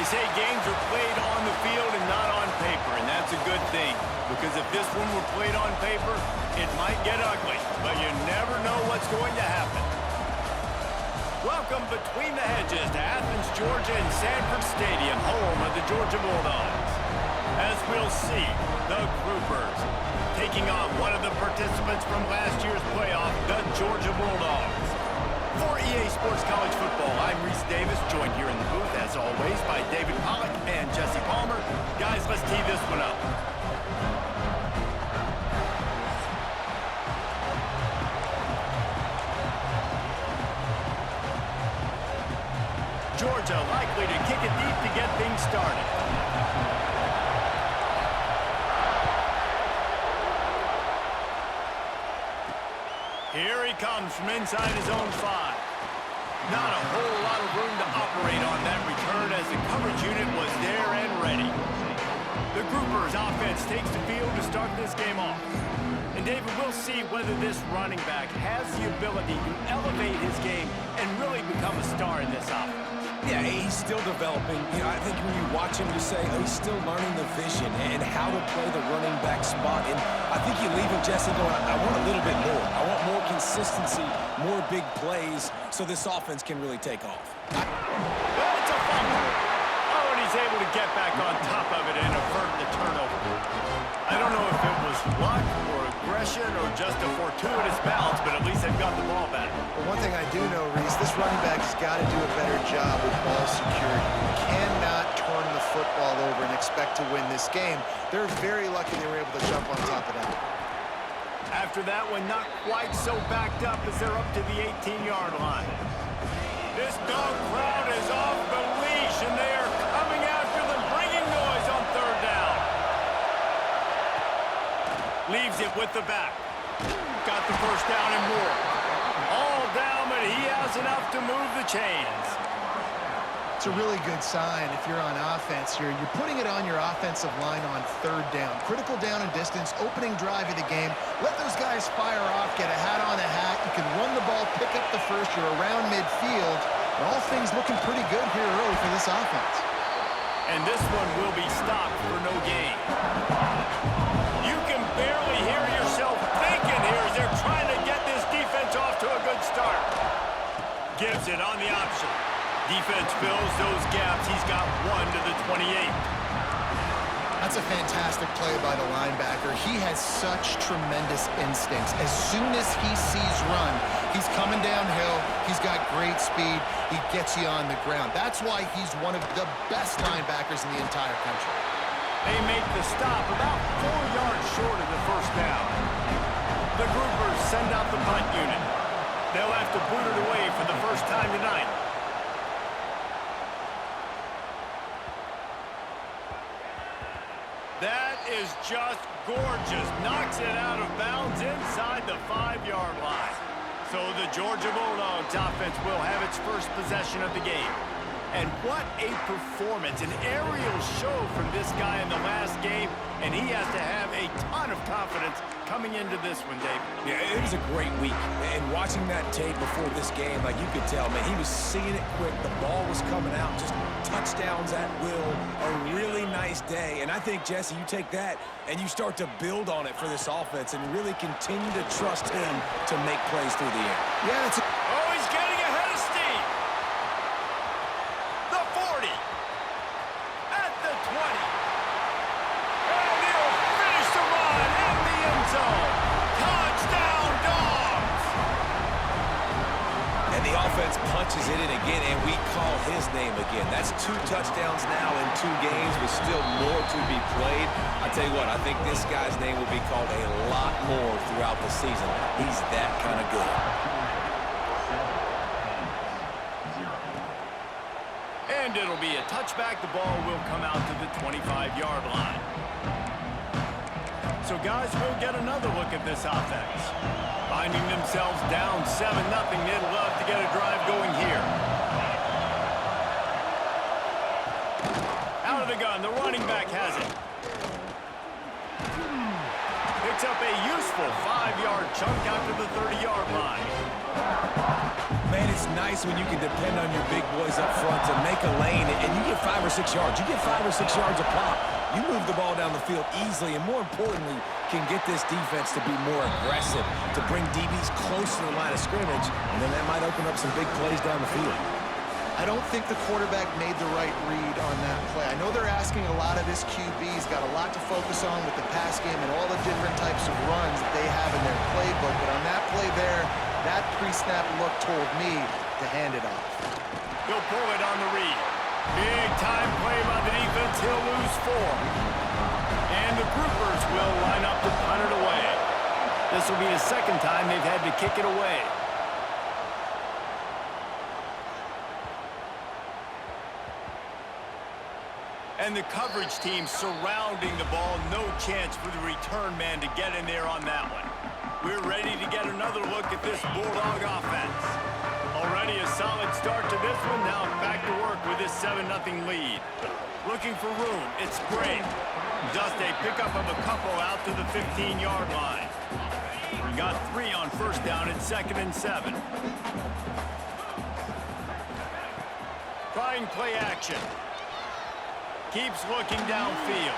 They say games are played on the field and not on paper, and that's a good thing. Because if this one were played on paper, it might get ugly, but you never know what's going to happen. Welcome between the hedges to Athens, Georgia and Sanford Stadium, home of the Georgia Bulldogs. As we'll see, the Groupers taking on one of the participants from last year's playoff, the Georgia Bulldogs. For EA Sports College Football, I'm Reese Davis, joined here in the booth, as always, by David Pollack and Jesse Palmer. Guys, let's tee this one up. Georgia likely to kick it deep to get things started. Here he comes from inside his own 5. Not a whole lot of room to operate on that return as the coverage unit was there and ready. The Groupers offense takes the field to start this game off. And David, we'll see whether this running back has the ability to elevate his game and really become a star in this offense. Yeah, he's still developing. You know, I think when you watch him, you say, oh, he's still learning the vision and how to play the running back spot. And I think you leave him, Jesse, going, I want a little bit more. I want more consistency, more big plays, so this offense can really take off. Well, it's a fumble. Oh, and he's able to get back on top of it and avert the turnover. I don't know if it was luck or aggression or just a fortuitous bounce, but at least they've got the ball back. Well, one thing I do know, Reese, this running back's got to do a better job with ball security. You cannot turn the football over and expect to win this game. They're very lucky they were able to jump on top of that. After that one, not quite so backed up as they're up to the 18-yard line. This dog crowd is off the leash, and they are coming after them, bringing noise on third down. Leaves it with the back. Got the first down and more. All down, but he has enough to move the chains. It's a really good sign if you're on offense here. You're putting it on your offensive line on third down. Critical down and distance, opening drive of the game. Let those guys fire off, get a hat on a hat. You can run the ball, pick up the first. You're around midfield. And all things looking pretty good here early for this offense. And this one will be stopped for no gain. You can barely hear yourself thinking here as they're trying to get this defense off to a good start. Gives it on the option. Defense fills those gaps. He's got 1 to the 28. That's a fantastic play by the linebacker. He has such tremendous instincts. As soon as he sees run, he's coming downhill. He's got great speed. He gets you on the ground. That's why he's one of the best linebackers in the entire country. They make the stop about 4 yards short of the first down. The Groupers send out the punt unit. They'll have to boot it away for the first time tonight. That is just gorgeous. Knocks it out of bounds inside the 5-yard line. So the Georgia Bulldogs offense will have its first possession of the game. And what a performance, an aerial show from this guy in the last game, and he has to have a ton of confidence coming into this one, Dave. Yeah, it was a great week. And watching that tape before this game, like you could tell, man, he was seeing it quick. The ball was coming out, just touchdowns at will. A really nice day. And I think, Jesse, you take that and you start to build on it for this offense and really continue to trust him to make plays through the air. Yeah, it's Oh, he's getting ahead of steam. The 40. At the 20. And he'll finish the run in the end zone. Touchdown, Dogs. And the offense punches it in again, and we call his name again. That's 2 touchdowns now in 2 games with still more to be played. I tell you what, I think this guy's name will be called a lot more throughout the season. He's that kind of good. And it'll be a touchback. The ball will come out to the 25-yard line. So, guys, we'll get another look at this offense. Finding themselves down 7-0, they'd love to get a drive going here. Out of the gun, the running back has it. Picks up a useful 5-yard chunk out to the 30-yard line. Man, it's It's nice when you can depend on your big boys up front to make a lane, and you get 5 or 6 yards. You get 5 or 6 yards a pop. You move the ball down the field easily, and more importantly, can get this defense to be more aggressive, to bring DBs close to the line of scrimmage, and then that might open up some big plays down the field. I don't think the quarterback made the right read on that play. I know they're asking a lot of this QB. He's got a lot to focus on with the pass game and all the different types of runs that they have in their playbook. But on that play there, that pre-snap look told me to hand it off. He'll pull it on the read. Big time play by the defense. He'll lose 4. And the groupers will line up to punt it away. This will be the second time they've had to kick it away. And the coverage team surrounding the ball. No chance for the return man to get in there on that one. We're ready to get another look at this Bulldog offense. Already a solid start to this one. Now back to work with this 7-0 lead. Looking for room. It's great. Just a pickup of a couple out to the 15-yard line. We got 3 on first down at 2nd and 7. Trying play action. Keeps looking downfield.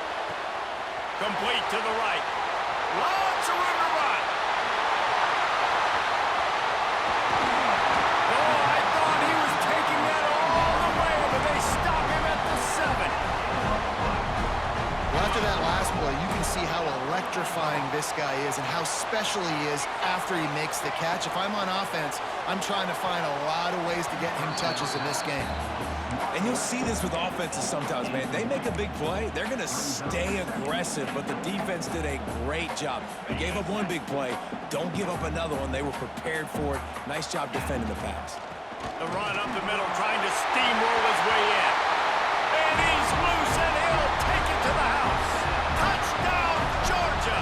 Complete to the right. Lots of room to run. Oh, I thought he was taking that all the way, but they stop him at the 7. Well, after that last play, you can see how electrifying this guy is and how special he is after he makes the catch. If I'm on offense, I'm trying to find a lot of ways to get him touches in this game. And you'll see this with offenses sometimes, man. They make a big play. They're going to stay aggressive, but the defense did a great job. They gave up one big play. Don't give up another one. They were prepared for it. Nice job defending the pass. The run up the middle, trying to steamroll his way in. And he's loose, and he'll take it to the house. Touchdown, Georgia!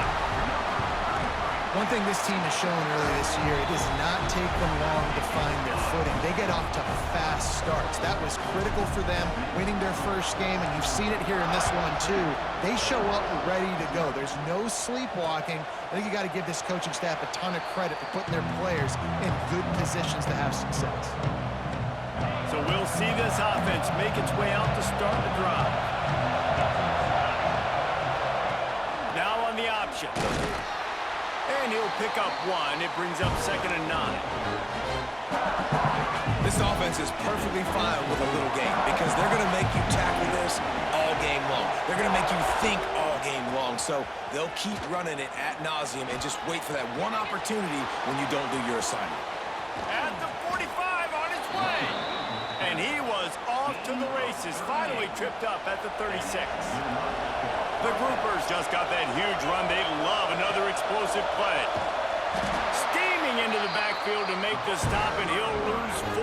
One thing this team has shown earlier this year, it does not take them long to find their footing. They get off to fast starts. That was critical for them, winning their first game, and you've seen it here in this one too. They show up ready to go. There's no sleepwalking. I think you got to give this coaching staff a ton of credit for putting their players in good positions to have success. So we'll see this offense make its way out to start the drive. Now on the option. And he'll pick up 1. It brings up 2nd and 9. This offense is perfectly fine with a little game because they're going to make you tackle this all game long. They're going to make you think all game long. So they'll keep running it ad nauseum and just wait for that one opportunity when you don't do your assignment. At the 45 on his way. And he was off to the races. Finally tripped up at the 36. The groupers just got that huge run. They love another explosive play. Steaming into the backfield to make the stop, and he'll lose 4.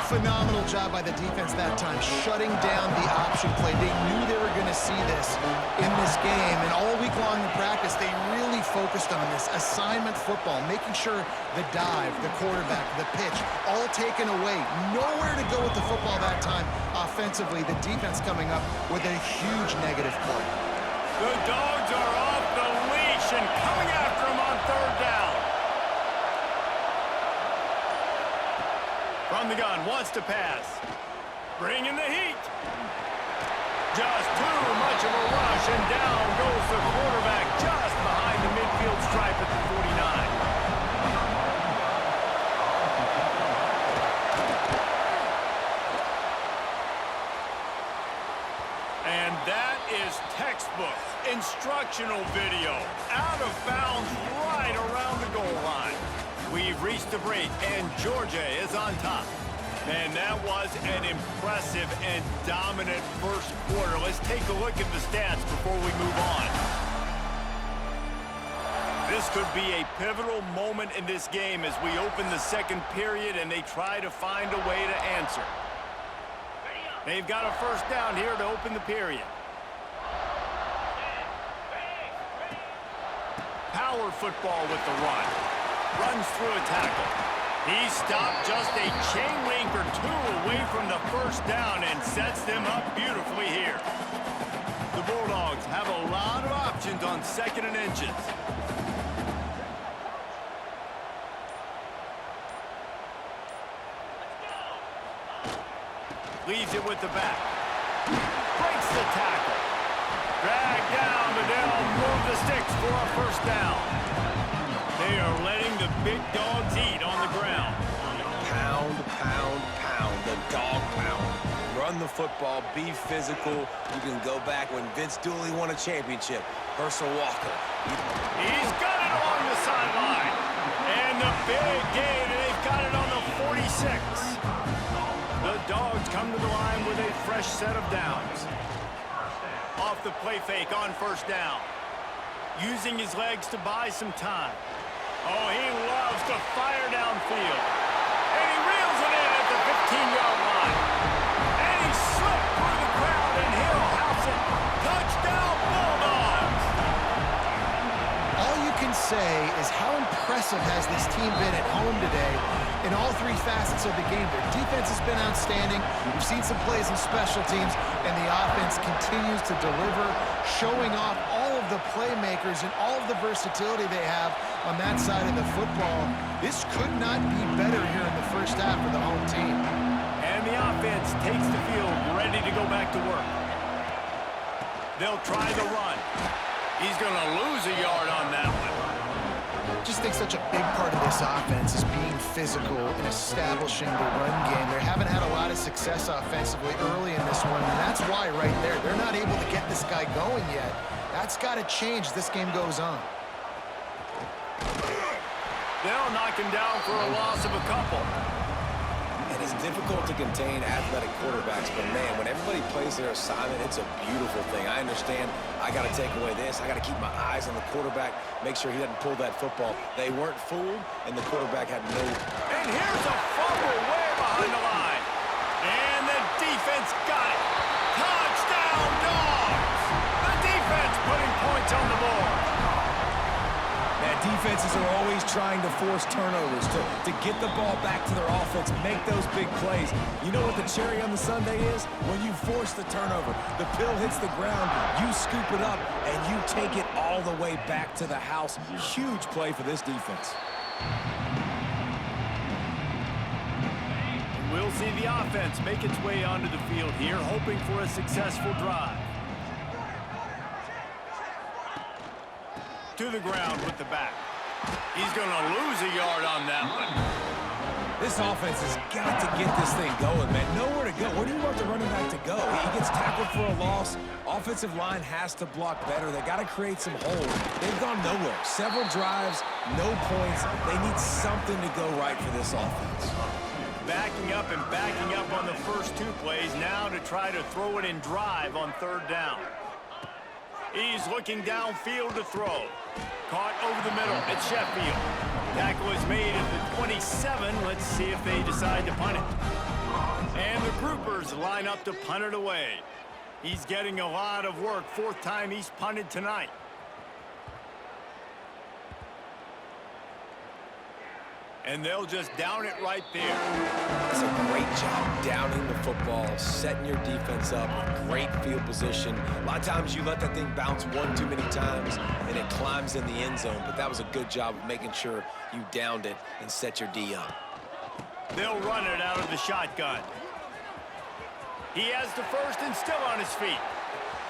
Phenomenal job by the defense that time, shutting down the option play. They knew they were going to see this in this game, and all week long in practice, they really focused on this assignment football, making sure the dive, the quarterback, the pitch, all taken away. Nowhere to go with the football that time offensively. The defense coming up with a huge negative play. The Dogs are off the leash and coming after him on 3rd down. From the gun, wants to pass. Bringing the heat. Just too much of a rush, and down goes the quarterback just behind the midfield stripe at the 49. And that is textbook instructional video. Out of bounds right around the goal line. We've reached the break, and Georgia is on top. Man, that was an impressive and dominant first quarter. Let's take a look at the stats before we move on. This could be a pivotal moment in this game as we open the second period and they try to find a way to answer. They've got a first down here to open the period. Power football with the run. Runs through a tackle. He stopped just a chain link or 2 away from the first down and sets them up beautifully here. The Bulldogs have a lot of options on 2nd and inches. Leaves it with the back. Breaks the tackle. Drag down, but they'll move the sticks for a first down. They are letting the big dogs eat on the ground. Pound, pound, pound, the dog pound. Run the football, be physical. You can go back when Vince Dooley won a championship. Herschel Walker. He's got it along the sideline. And the big gain, and they've got it on the 46. The Dogs come to the line with a fresh set of downs. Off the play fake on first down. Using his legs to buy some time. Oh, he loves to fire downfield. And he reels it in at the 15-yard line. And he slipped through the crowd, and he'll house it. Touchdown, Bulldogs! All you can say is how impressive has this team been at home today in all three facets of the game. Their defense has been outstanding. We've seen some plays in special teams, and the offense continues to deliver, showing off all of the playmakers and all of the versatility they have on that side of the football. This could not be better here in the first half for the home team. And the offense takes the field, ready to go back to work. They'll try the run. He's going to lose a yard on that one. I just think such a big part of this offense is being physical and establishing the run game. They haven't had a lot of success offensively early in this one, and that's why right there, they're not able to get this guy going yet. That's got to change as this game goes on. They'll knock him down for a loss of a couple. And it's difficult to contain athletic quarterbacks, but man, when everybody plays their assignment, it's a beautiful thing. I understand I got to take away this. I got to keep my eyes on the quarterback, make sure he doesn't pull that football. They weren't fooled, and the quarterback had no... And here's a fumble way behind the line. And the defense got it. Touchdown, Dogs! The defense putting points on the board. Defenses are always trying to force turnovers, to get the ball back to their offense, make those big plays. You know what the cherry on the sundae is? When you force the turnover, the pill hits the ground, you scoop it up, and you take it all the way back to the house. Huge play for this defense. We'll see the offense make its way onto the field here, hoping for a successful drive. To the ground with the back. He's going to lose a yard on that one. This offense has got to get this thing going, man. Nowhere to go. Where do you want the running back to go? He gets tackled for a loss. Offensive line has to block better. They got to create some holes. They've gone nowhere. Several drives, no points. They need something to go right for this offense. Backing up and backing up on the first two plays now to try to throw it in drive on third down. He's looking downfield to throw. Caught over the middle at Sheffield. Tackle is made at the 27. Let's see if they decide to punt it. And the groupers line up to punt it away. He's getting a lot of work. Fourth time he's punted tonight. And they'll just down it right there. It's a great job downing the football, setting your defense up with great field position. A lot of times you let that thing bounce one too many times and it climbs in the end zone, but that was a good job of making sure you downed it and set your D up. They'll run it out of the shotgun. He has the first and still on his feet.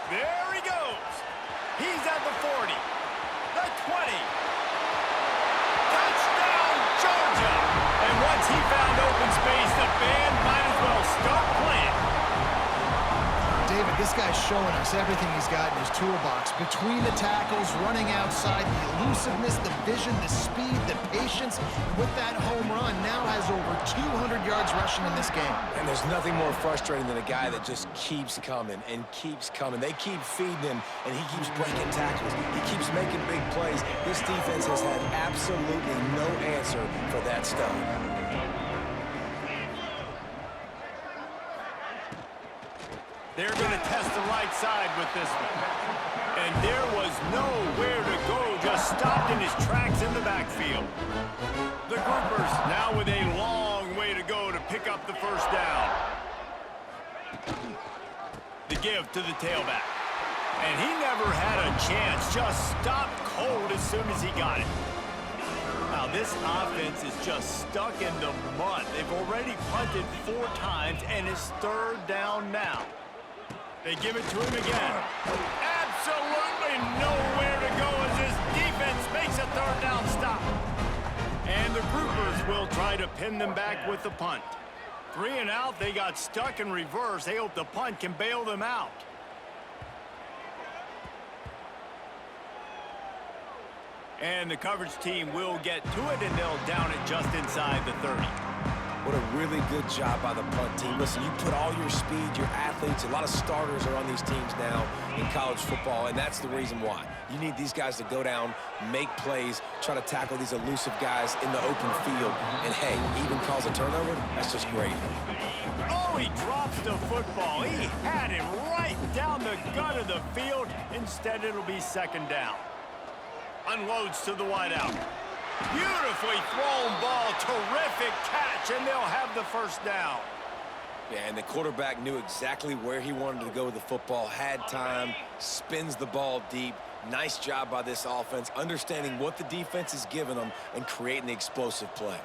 There he goes. He's at the 40, the 20. Touchdown, Georgia! And once he found open space, the band might as well start playing. David, this guy's showing us everything he's got in his toolbox. Between the tackles, running outside, the elusiveness, the vision, the speed, the patience. With that home run, now has over 200 yards rushing in this game. And there's nothing more frustrating than a guy that just keeps coming and keeps coming. They keep feeding him, and he keeps breaking tackles. He keeps making big plays. This defense has had absolutely no answer for that stud. They're going to test the right side with this one. And there was nowhere to go, just stopped in his tracks in the backfield. The groupers now with a long way to go to pick up the first down. The give to the tailback. And he never had a chance, just stopped cold as soon as he got it. Now now, this offense is just stuck in the mud. They've already punted 4 times, and it's 3rd down now. They give it to him again. Absolutely nowhere to go as this defense makes a 3rd down stop. And the groupers will try to pin them back with the punt. 3 and out, they got stuck in reverse. They hope the punt can bail them out. And the coverage team will get to it, and they'll down it just inside the 30. What a really good job by the punt team. Listen, you put all your speed, your athletes, a lot of starters are on these teams now in college football, and that's the reason why. You need these guys to go down, make plays, try to tackle these elusive guys in the open field, and hey, even cause a turnover, that's just great. Oh, he drops the football. He had him right down the gut of the field. Instead, it'll be 2nd down. Unloads to the wideout. Beautifully thrown ball. Terrific catch, and they'll have the 1st down. Yeah, and the quarterback knew exactly where he wanted to go with the football, had time, spins the ball deep. Nice job by this offense, understanding what the defense is giving them and creating the explosive play.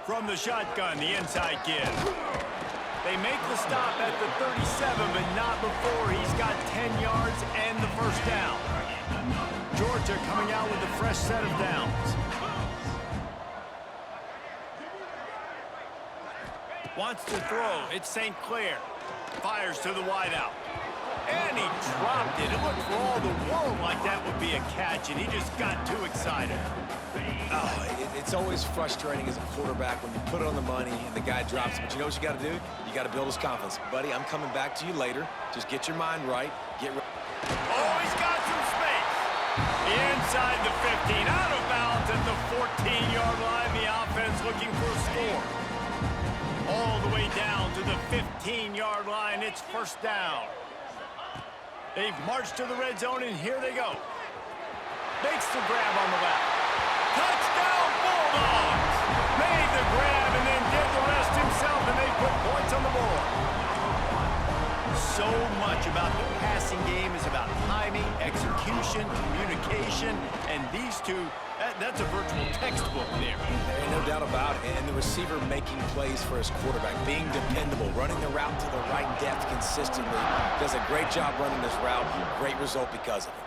From the shotgun, the inside give. They make the stop at the 37, but not before. He's got 10 yards and the 1st down. Georgia coming out with a fresh set of downs. Wants to throw. It's St. Clair. Fires to the wideout. And he dropped it. It looked for all the world like that would be a catch, and he just got too excited. Oh, it's always frustrating as a quarterback when you put it on the money and the guy drops it. But you know what you got to do? You got to build his confidence. Buddy, I'm coming back to you later. Just get your mind right. Oh, he's got some space. Inside the 15, out of bounds at the 14-yard line. The offense looking for a score. All the way down to the 15-yard line. It's 1st down. They've marched to the red zone, and here they go. Makes the grab on the left. Touchdown, Bulldogs! Made the grab and then did the rest himself, and they put points on the board. So much about the passing game is about timing, execution, communication, and these two, that's a virtual textbook there. There ain't no doubt about it. And the receiver making plays for his quarterback, being dependable, running the route to the right depth consistently. Does a great job running this route. Great result because of it.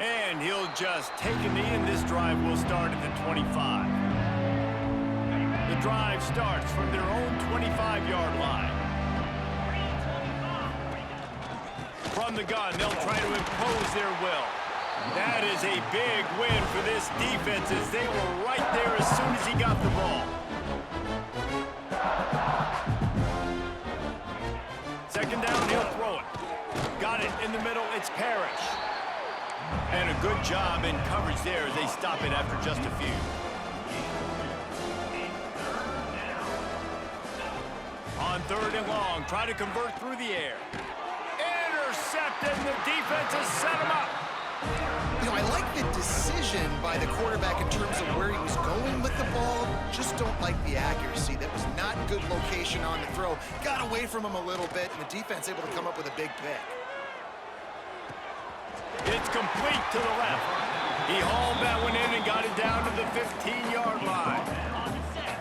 And he'll just take a knee, and this drive will start at the 25. The drive starts from their own 25-yard line. From the gun, they'll try to impose their will. That is a big win for this defense as they were right there as soon as he got the ball. 2nd down, he'll throw it. Got it in the middle, it's Parrish. And a good job in coverage there as they stop it after just a few. On 3rd and long, try to convert through the air. Intercepted, and the defense has set him up. You know, I like the decision by the quarterback in terms of where he was going with the ball. Just don't like the accuracy. That was not good location on the throw. Got away from him a little bit, and the defense able to come up with a big pick. It's complete to the left. He hauled that one in and got it down to the 15-yard line.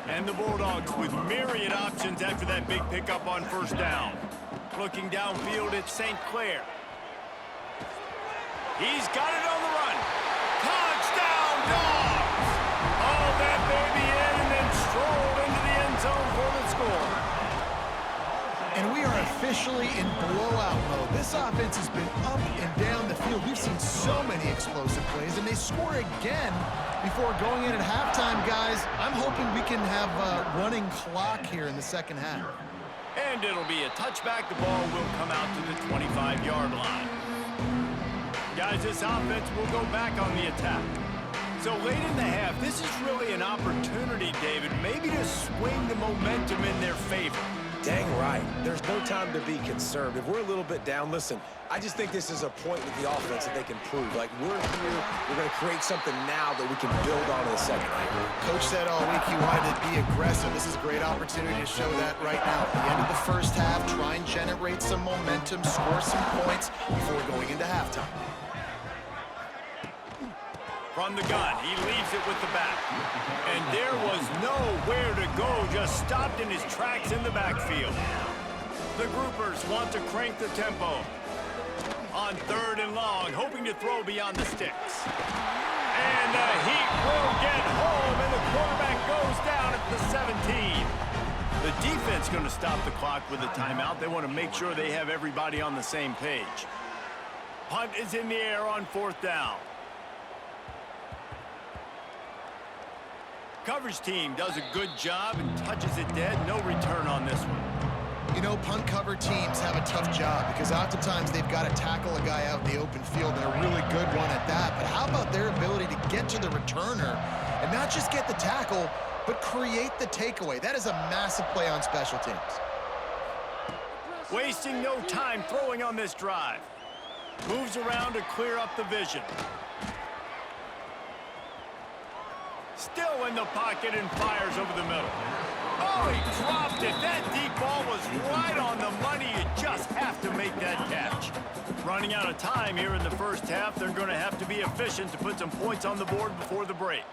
And the Bulldogs with myriad options after that big pickup on 1st down. Looking downfield at St. Clair. He's got it on the run. Touchdown, Dogs! Hauled that baby in and then strolled into the end zone for the score. And we are officially in blowout mode. This offense has been up and down the field. We've seen so many explosive plays, and they score again before going in at halftime, guys. I'm hoping we can have a running clock here in the 2nd half. And it'll be a touchback. The ball will come out to the 25-yard line. Guys, this offense will go back on the attack. So late in the half, this is really an opportunity, David, maybe to swing the momentum in their favor. Dang right. There's no time to be concerned. If we're a little bit down, listen, I just think this is a point with the offense that they can prove. Like, we're here, we're going to create something now that we can build on in the 2nd half. Coach said all week he wanted to be aggressive. This is a great opportunity to show that right now. At the end of the 1st half, try and generate some momentum, score some points before going into halftime. From the gun, he leaves it with the back. And there was nowhere to go, just stopped in his tracks in the backfield. The groupers want to crank the tempo. On 3rd and long, hoping to throw beyond the sticks. And the Heat will get home, and the quarterback goes down at the 17. The defense going to stop the clock with a timeout. They want to make sure they have everybody on the same page. Punt is in the air on 4th down. Coverage team does a good job and touches it dead. No return on this one. You know, punt cover teams have a tough job because oftentimes they've got to tackle a guy out in the open field, and a really good one at that. But how about their ability to get to the returner and not just get the tackle, but create the takeaway? That is a massive play on special teams. Wasting no time throwing on this drive. Moves around to clear up the vision. Still in the pocket and fires over the middle. Oh, he dropped it. That deep ball was right on the money. You just have to make that catch. Running out of time here in the first half. They're going to have to be efficient to put some points on the board before the break.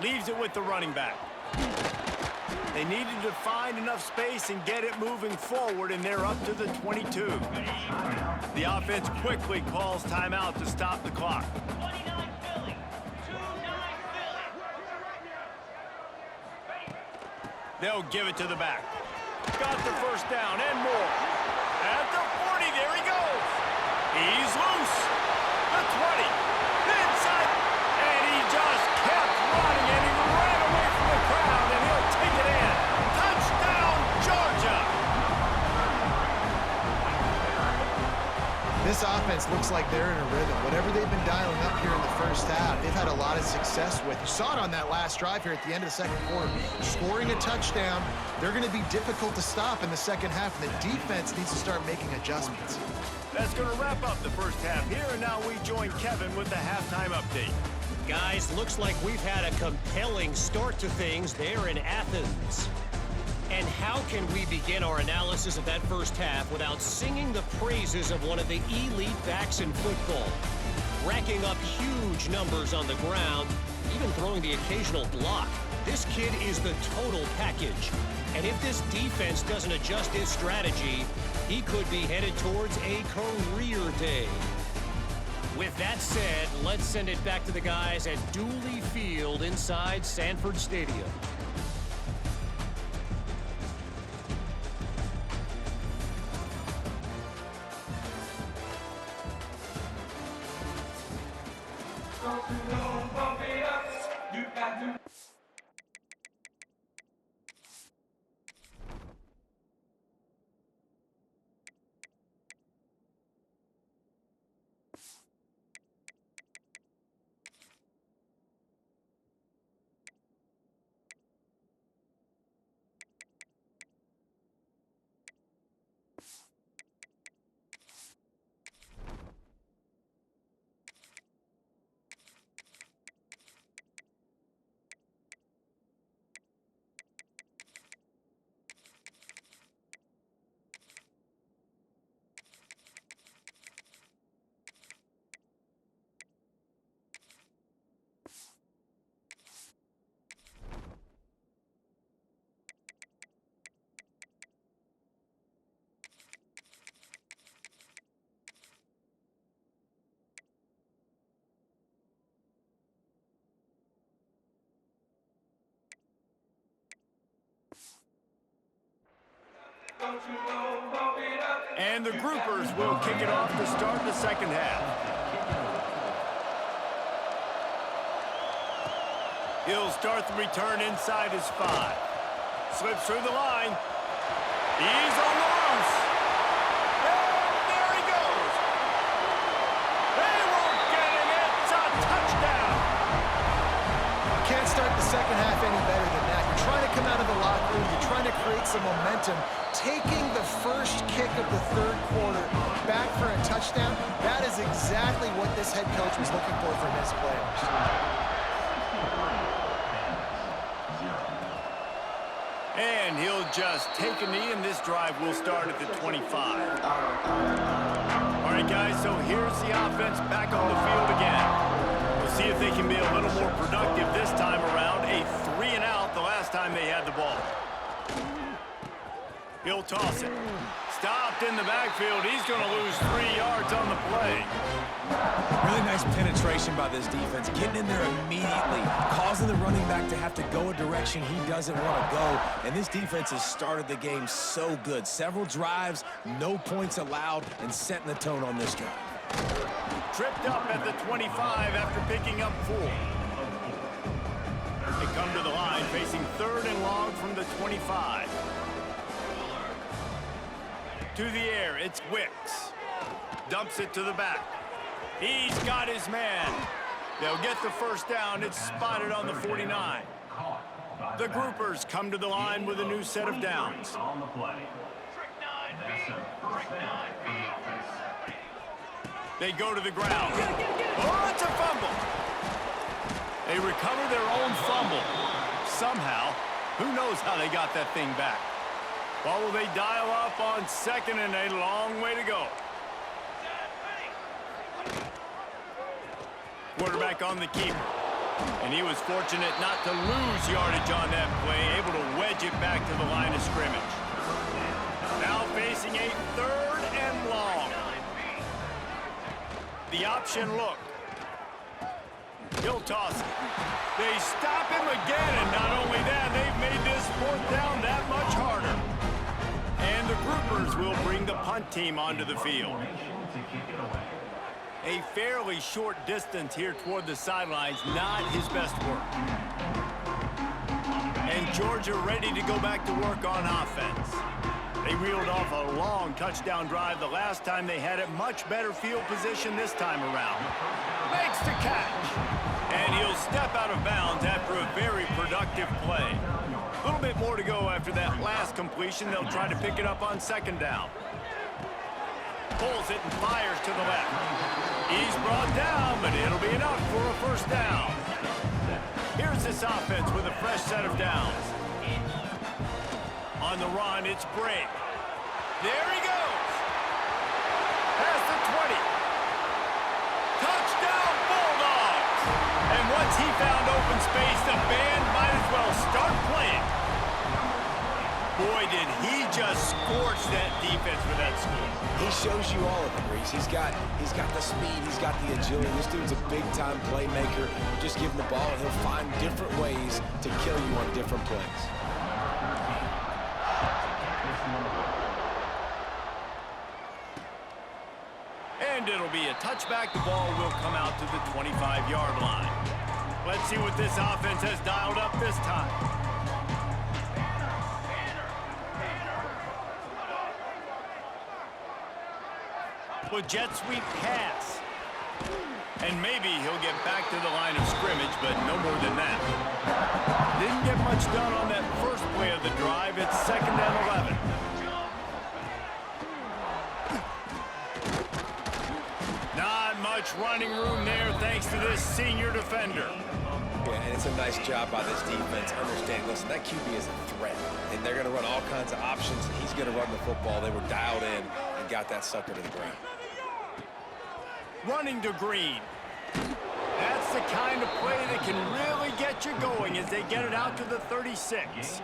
Leaves it with the running back. They needed to find enough space and get it moving forward, and they're up to the 22. The offense quickly calls timeout to stop the clock. They'll give it to the back. Got the first down and more. At the 40, there he goes. He's loose. The 20. Inside. And he just kept running, and he ran away from the crowd, and he'll take it in. Touchdown, Georgia. This offense looks like they're in a rhythm. Whatever they've been dialing up here in the first half, they've had a lot of success with. You saw it on that last drive here at the end of the second quarter. Scoring a touchdown, they're going to be difficult to stop in the second half, and the defense needs to start making adjustments. That's going to wrap up the first half here, and now we join Kevin with the halftime update. Guys, looks like we've had a compelling start to things there in Athens. And how can we begin our analysis of that first half without singing the praises of one of the elite backs in football? Racking up huge numbers on the ground, even throwing the occasional block. This kid is the total package. And if this defense doesn't adjust his strategy, he could be headed towards a career day. With that said, let's send it back to the guys at Dooley Field inside Sanford Stadium. And the groupers will kick it off to start the second half. He'll start the return inside his 5. Slips through the line. He's on the loose. And there he goes. They won't get him. It's a touchdown. You can't start the second half any better than that. You're trying to come out of the locker room. You're trying to create some momentum. Taking the first kick of the third quarter back for a touchdown, that is exactly what this head coach was looking for from his players. And he'll just take a knee, and this drive will start at the 25. All right, guys, so here's the offense back on the field again. We'll see if they can be a little more productive this time around. A 3-and-out the last time they had the ball. He'll toss it. Stopped in the backfield. He's going to lose 3 yards on the play. Really nice penetration by this defense, getting in there immediately, causing the running back to have to go a direction he doesn't want to go. And this defense has started the game so good. Several drives, no points allowed, and setting the tone on this drive. Tripped up at the 25 after picking up 4. They come to the line facing 3rd and long from the 25. To the air, it's Wicks. Dumps it to the back. He's got his man. They'll get the first down. It's spotted on the 49. The groupers come to the line with a new set of downs. They go to the ground. Oh, it's a fumble. They recover their own fumble. Somehow, who knows how they got that thing back. Well, will they dial up on 2nd and a long way to go? Quarterback on the keeper. And he was fortunate not to lose yardage on that play, able to wedge it back to the line of scrimmage. Now facing a 3rd and long. The option look. He'll toss it. They stop him again, and not only that, they've made this 4th down that much harder. And the groupers will bring the punt team onto the field. A fairly short distance here toward the sidelines, not his best work. And Georgia ready to go back to work on offense. They reeled off a long touchdown drive the last time they had it. Much better field position this time around. Makes the catch. And he'll step out of bounds after a very productive play. A little bit more to go after that last completion. They'll try to pick it up on 2nd down. Pulls it and fires to the left. He's brought down, but it'll be enough for a first down. Here's this offense with a fresh set of downs. On the run, it's Brake. There he goes. Past the 20. Touchdown, Bulldogs. And once he found open space, the band might as well start playing. Boy, did he just scorch that defense for that score. He shows you all of it, Reese. He's got the speed, he's got the agility. This dude's a big-time playmaker. Just give him the ball, and he'll find different ways to kill you on different plays. And it'll be a touchback. The ball will come out to the 25-yard line. Let's see what this offense has dialed up this time. With jet sweep pass. And maybe he'll get back to the line of scrimmage, but no more than that. Didn't get much done on that first play of the drive. It's 2nd and 11. Not much running room there thanks to this senior defender. Yeah, and it's a nice job by this defense. Understanding, listen, that QB is a threat, and they're going to run all kinds of options, and he's going to run the football. They were dialed in and got that sucker to the ground. Running to Green. That's the kind of play that can really get you going as they get it out to the 36.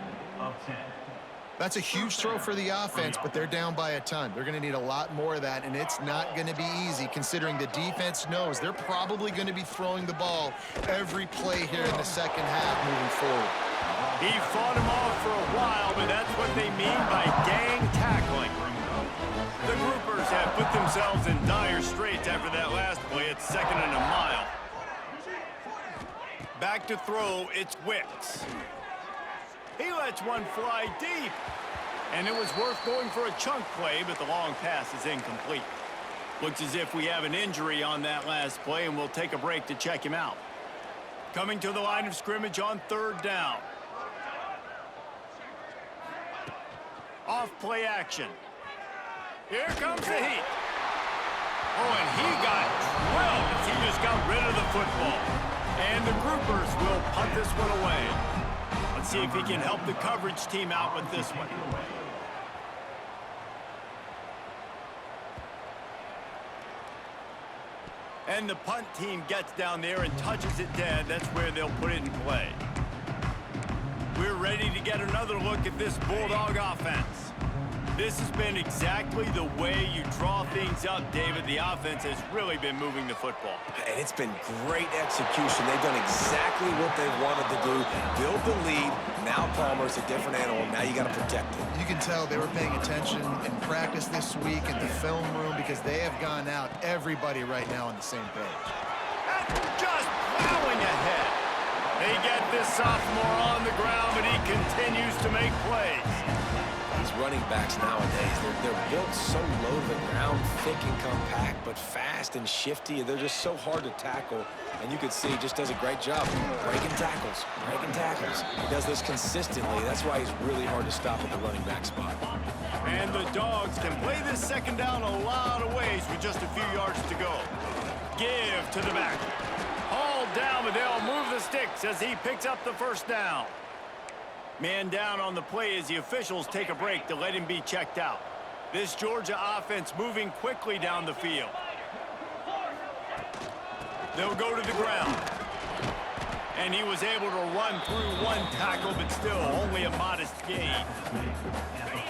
That's a huge throw for the offense, but they're down by a ton. They're going to need a lot more of that, and it's not going to be easy considering the defense knows they're probably going to be throwing the ball every play here in the 2nd half moving forward. He fought him off for a while, but that's what they mean by gang tackling. The groupers have put themselves in dire straits after that last play. It's 2nd and a mile. Back to throw, it's Wicks. He lets one fly deep. And it was worth going for a chunk play, but the long pass is incomplete. Looks as if we have an injury on that last play, and we'll take a break to check him out. Coming to the line of scrimmage on 3rd down. Off play action. Here comes the heat. Oh, and he got drilled as he just got rid of the football. And the groupers will punt this one away. Let's see if he can help the coverage team out with this one. And the punt team gets down there and touches it dead. That's where they'll put it in play. We're ready to get another look at this Bulldog offense. This has been exactly the way you draw things up, David. The offense has really been moving the football. And it's been great execution. They've done exactly what they wanted to do. Build the lead. Now Palmer's a different animal. Now you got to protect it. You can tell they were paying attention in practice this week in the film room because they have gone out, everybody right now on the same page. Just plowing ahead. They get this sophomore on the ground, but he continues to make plays. These running backs nowadays, they're built so low to the ground, thick and compact, but fast and shifty. They're just so hard to tackle. And you can see he just does a great job breaking tackles, breaking tackles. He does this consistently. That's why he's really hard to stop at the running back spot. And the Dogs can play this second down a lot of ways with just a few yards to go. Give to the back. Hauled down, but they'll move the sticks as he picks up the first down. Man down on the play as the officials take a break to let him be checked out. This Georgia offense moving quickly down the field. They'll go to the ground. And he was able to run through one tackle, but still only a modest gain.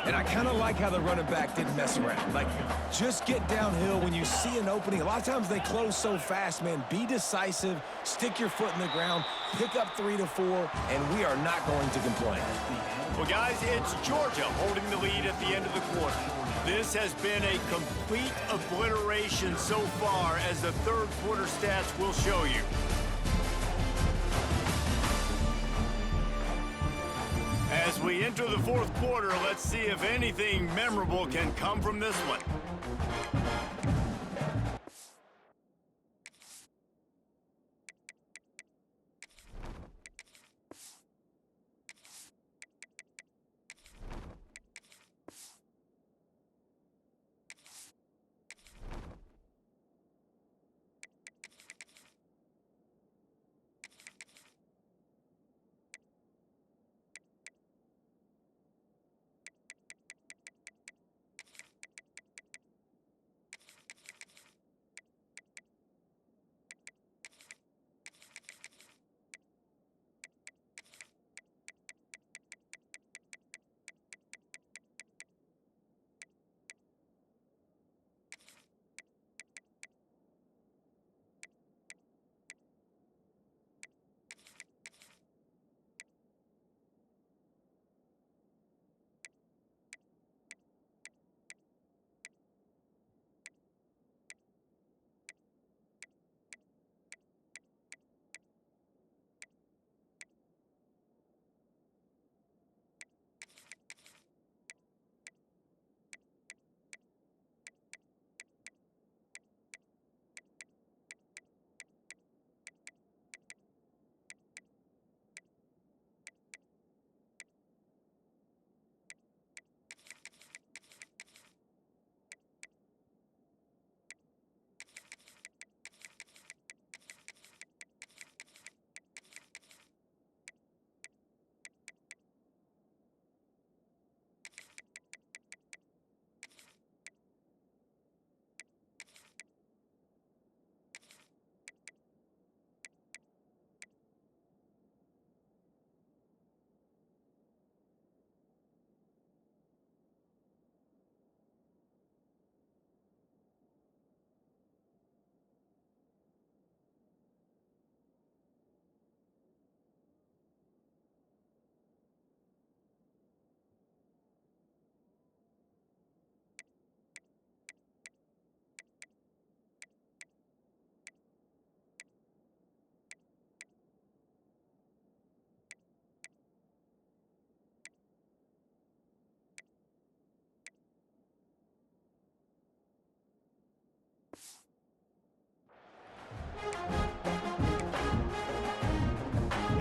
And I kind of like how the running back didn't mess around. Like, just get downhill when you see an opening. A lot of times they close so fast, man. Be decisive, stick your foot in the ground, pick up 3 to 4, and we are not going to complain. Well, guys, it's Georgia holding the lead at the end of the quarter. This has been a complete obliteration so far, as the third quarter stats will show you. As we enter the fourth quarter, let's see if anything memorable can come from this one.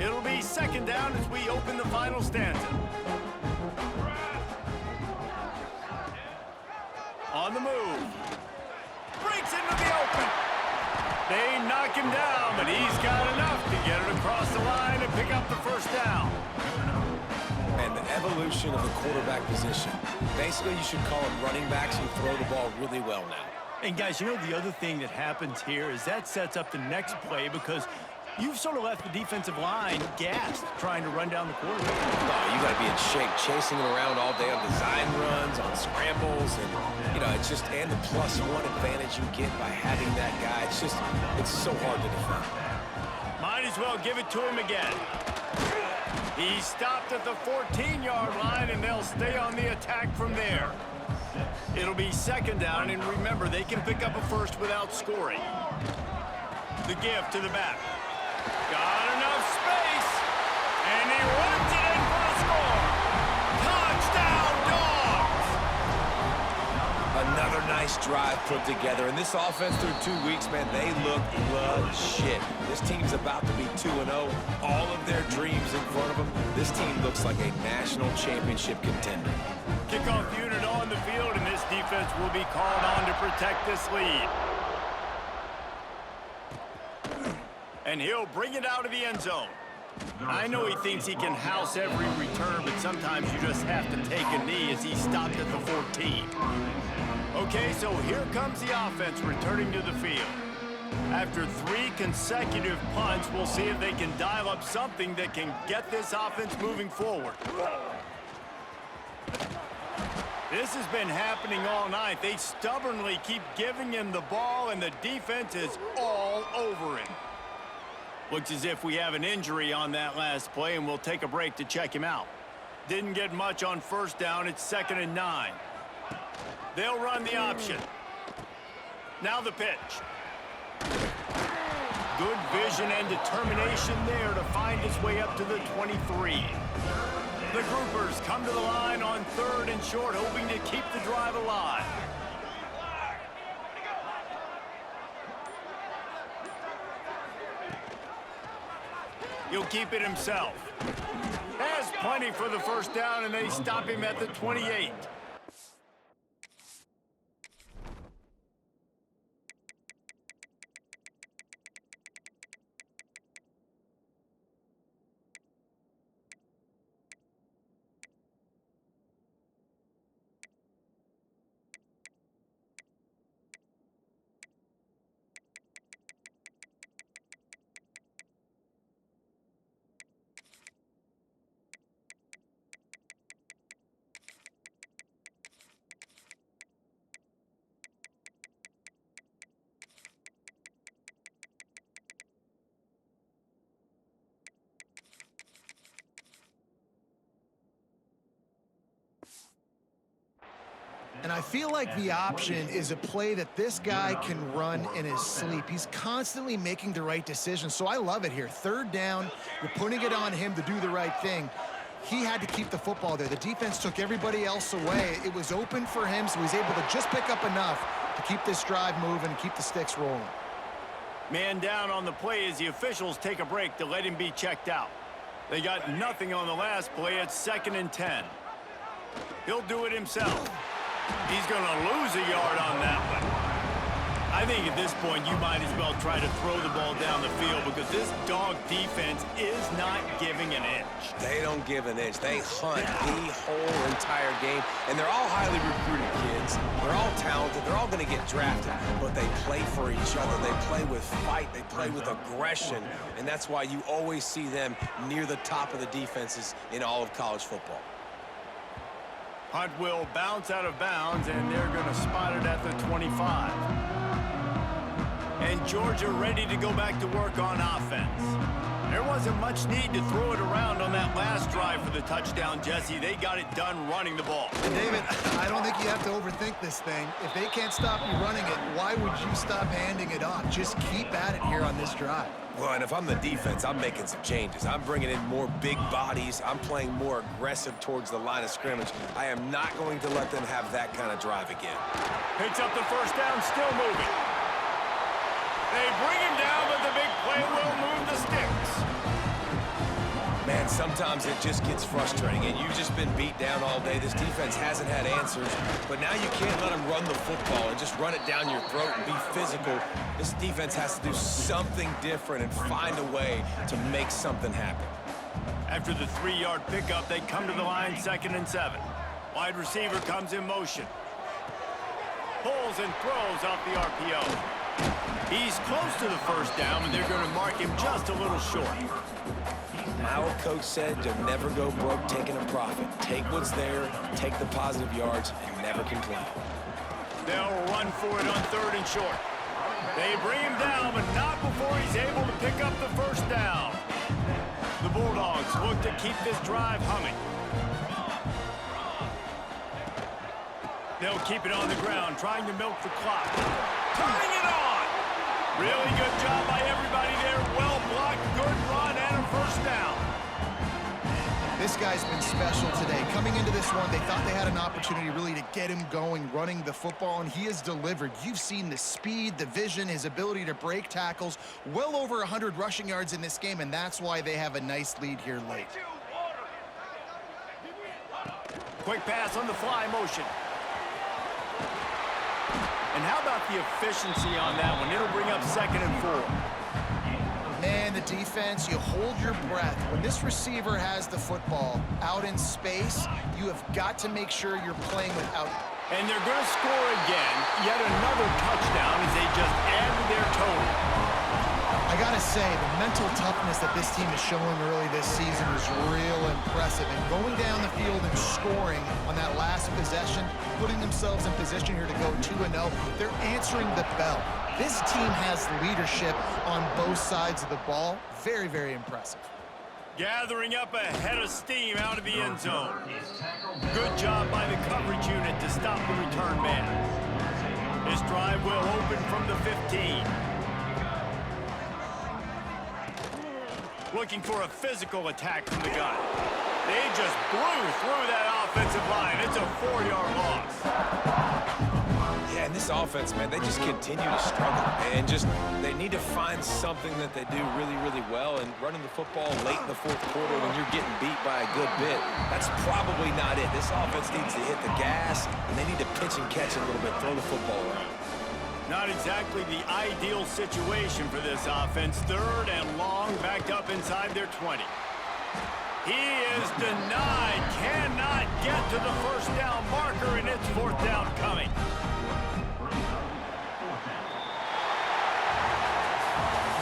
It'll be second down as we open the final stanza. On the move. Breaks into the open. They knock him down, but he's got enough to get it across the line and pick up the first down. evolution of the quarterback position. Basically, you should call them running backs who throw the ball really well now. And guys, you know the other thing that happens here is that sets up the next play because you've sort of left the defensive line gassed trying to run down the quarterback. Oh, you got to be in shape, chasing it around all day on design runs, on scrambles, and, you know, it's just, and the +1 advantage you get by having that guy. It's just, it's so hard to defend. Might as well give it to him again. He stopped at the 14-yard line, and they'll stay on the attack from there. It'll be second down, and remember, they can pick up a first without scoring. The give to the back. Got enough space, and he runs it in for a score. Touchdown, Dogs! Another nice drive put together, and this offense through 2 weeks, man, they look legit. This team's about to be 2-0. All of their dreams in front of them. This team looks like a national championship contender. Kickoff unit on the field, and this defense will be called on to protect this lead. And he'll bring it out of the end zone. I know he thinks he can house every return, but sometimes you just have to take a knee as he stopped at the 14. Okay, so here comes the offense returning to the field. After 3 consecutive punts, we'll see if they can dial up something that can get this offense moving forward. This has been happening all night. They stubbornly keep giving him the ball, and the defense is all over him. Looks as if we have an injury on that last play, and we'll take a break to check him out. Didn't get much on first down. It's 2nd and 9. They'll run the option. Now the pitch. Good vision and determination there to find his way up to the 23. The Groupers come to the line on 3rd and short, hoping to keep the drive alive. He'll keep it himself. Has plenty for the first down, and they stop him at the 28. And I feel like the option is a play that this guy can run in his sleep. He's constantly making the right decision, so I love it here. 3rd down, you're putting it on him to do the right thing. He had to keep the football there. The defense took everybody else away. It was open for him, so he's able to just pick up enough to keep this drive moving and keep the sticks rolling. Man down on the play as the officials take a break to let him be checked out. They got nothing on the last play. It's 2nd and 10. He'll do it himself. He's going to lose a yard on that one. I think at this point you might as well try to throw the ball down the field because this Dog defense is not giving an inch. They don't give an inch. They hunt the whole entire game, and they're all highly recruited kids. They're all talented. They're all going to get drafted, but they play for each other. They play with fight. They play with aggression, and that's why you always see them near the top of the defenses in all of college football. Hunt will bounce out of bounds, and they're going to spot it at the 25. And Georgia ready to go back to work on offense. There wasn't much need to throw it around on that last drive for the touchdown, Jesse. They got it done running the ball. And David, I don't think you have to overthink this thing. If they can't stop you running it, why would you stop handing it off? Just keep at it here on this drive. Well, and if I'm the defense, I'm making some changes. I'm bringing in more big bodies. I'm playing more aggressive towards the line of scrimmage. I am not going to let them have that kind of drive again. Picks up the first down, still moving. They bring him down, but the big play will move the sticks. Man, sometimes it just gets frustrating, and you've just been beat down all day. This defense hasn't had answers, but now you can't let them run the football and just run it down your throat and be physical. This defense has to do something different and find a way to make something happen. After the 3-yard pickup, they come to the line 2nd and 7. Wide receiver comes in motion. Pulls and throws off the RPO. He's close to the first down, but they're going to mark him just a little short. Our coach said you'll never go broke taking a profit. Take what's there, take the positive yards, and never complain. They'll run for it on 3rd and short. They bring him down, but not before he's able to pick up the first down. The Bulldogs look to keep this drive humming. They'll keep it on the ground, trying to milk the clock. Tying it on! Really good job by everybody there. Well blocked, good run, and a first down. This guy's been special today. Coming into this one, they thought they had an opportunity really to get him going, running the football, and he has delivered. You've seen the speed, the vision, his ability to break tackles. Well over 100 rushing yards in this game, and that's why they have a nice lead here late. Quick pass on the fly motion. And how about the efficiency on that one? It'll bring up 2nd and 4. Man, the defense, you hold your breath. When this receiver has the football out in space, you have got to make sure you're playing without. And they're going to score again. Yet another touchdown as they just add to their total. I got to say, the mental toughness that this team is showing early this season is real impressive. And going down the field and scoring on that last possession, putting themselves in position here to go 2-0, they're answering the bell. This team has leadership on both sides of the ball. Very, very impressive. Gathering up a head of steam out of the end zone. Good job by the coverage unit to stop the return man. This drive will open from the 15. Looking for a physical attack from the gun. They just blew through that offensive line. It's a 4-yard loss. Yeah, and this offense, man, they just continue to struggle. And they need to find something that they do really, really well. And running the football late in the 4th quarter when you're getting beat by a good bit, that's probably not it. This offense needs to hit the gas, and they need to pitch and catch a little bit, throw the football around. Not exactly the ideal situation for this offense. 3rd and long, backed up inside their 20. He is denied, cannot get to the first down marker, and it's 4th down coming.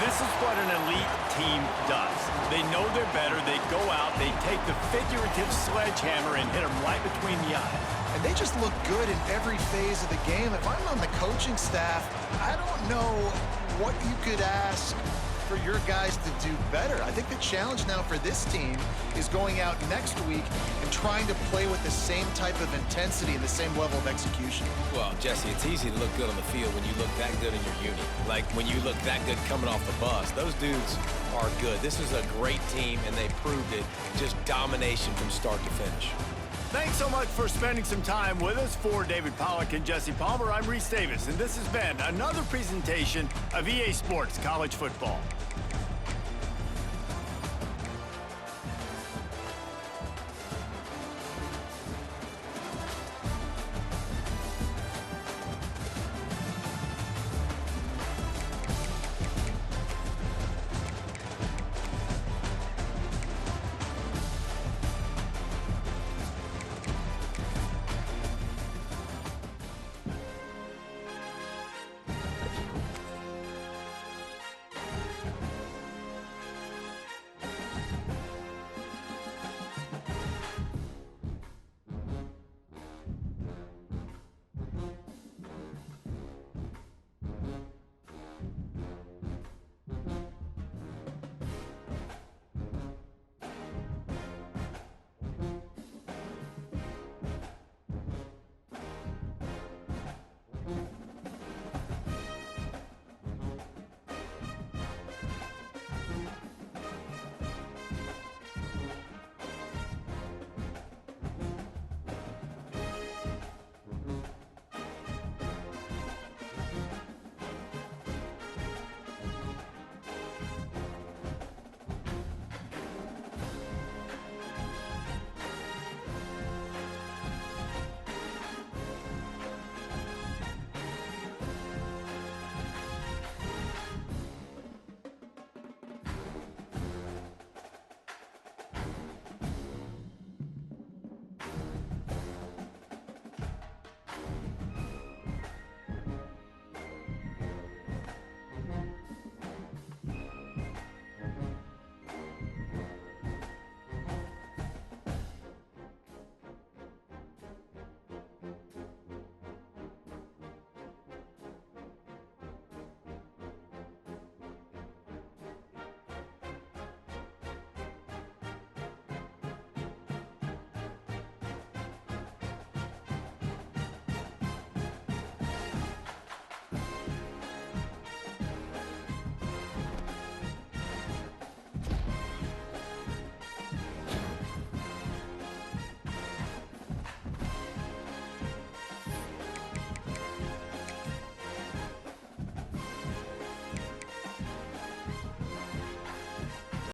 This is what an elite team does. They know they're better, they go out, they take the figurative sledgehammer and hit them right between the eyes. And they just look good in every phase of the game. If I'm on the coaching staff, I don't know what you could ask for your guys to do better. I think the challenge now for this team is going out next week and trying to play with the same type of intensity and the same level of execution. Well, Jesse, it's easy to look good on the field when you look that good in your unit. Like when you look that good coming off the bus. Those dudes are good. This is a great team, and they proved it. Just domination from start to finish. Thanks so much for spending some time with us. For David Pollack and Jesse Palmer, I'm Reese Davis, and this has been another presentation of EA Sports College Football.